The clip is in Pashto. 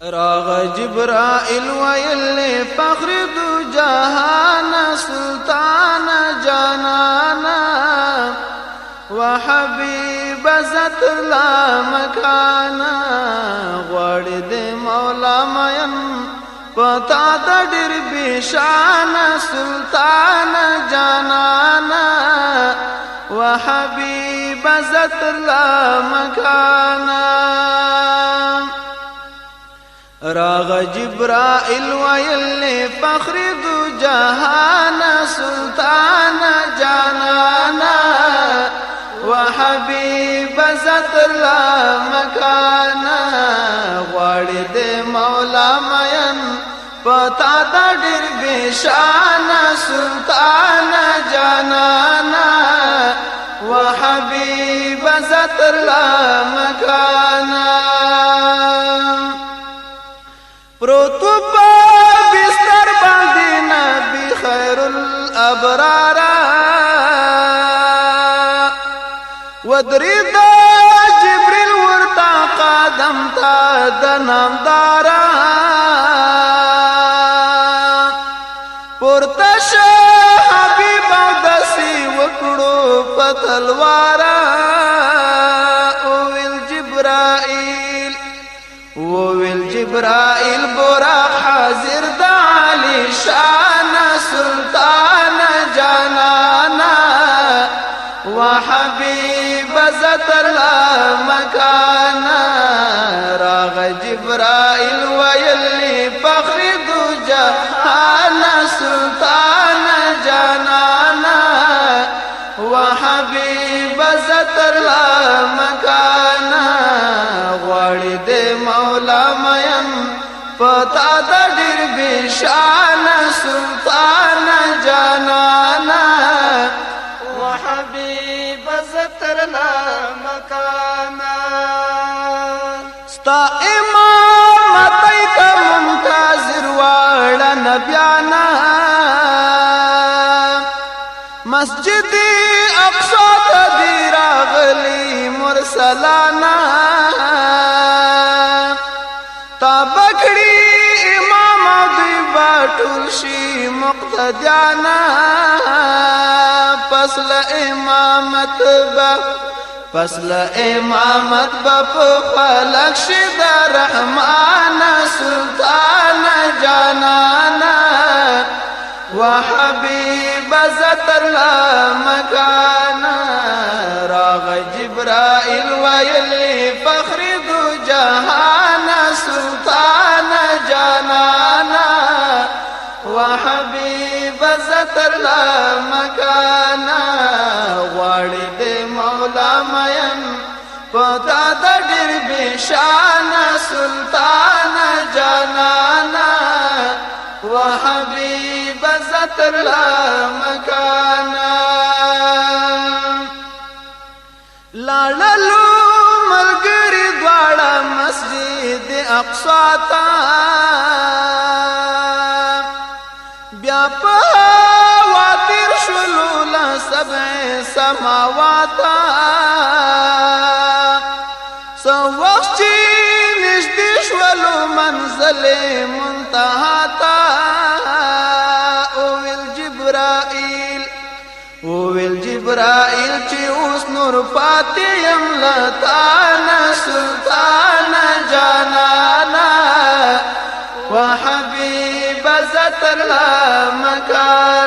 راغ جبرائيل ويلي فخر دو جهان سلطان جانانا وحبيب ذات لا مكانا غوړ دې مولا مين پتا د ډېر بشان سلطان جانانا وحبيب ذات لا مكانا راغ جبرائيل ويلي فخر دو جهان سلطان جانانا وحبيب ذات لا مكانا غوړ دې مولا مين پتا د ډېر بشان سلطان جانانا وحبيب ذات لا مكانا پروتو پا بستر باندې نبی خیر الابرار ودرید جبريل ورتا قدم تا د نامدار پورتش حبیب دسی وکړو پتلوار وویل جبرائيل بورا حاضر د علی شان سلطان جانانا وحبيب ذات لا مكانا راغ جبرائيل ويلي فخر دو جهان سلطان جانانا وحبيب ذات لا مكانا غوړ دې مولا مين پتا د ډېر بشان سلطان جانانا وحبيب ذات لا مكانا ستا امامت ایت منتظر واړه نبیانا مسجد اقصی ته دی راغلي مرسلانا تا بکړي امام دوی باټول شي مقتدیانا فصل امامت با فلک شي د رحمان سلطان جانانا وحبيب ذات لا مكانا راغ جبرائيل ويلي فخر دو جهان سلطان جانانا وحبيب ذات لا مكانا غوړ دې مولا مين پتا د ډېر بشان سلطان جانانا وحبيب ذات لا مكانا لاړلو ملګری دواړه مسجد اقصی ته بیا په واتر شلو له سبع سماوات سو وخت چې نږدې شولو منزل منتهی ته وویل جبرائيل چې اوس نور پاتې يم لتان سلطان جانانا وحبيب ذات لا مكان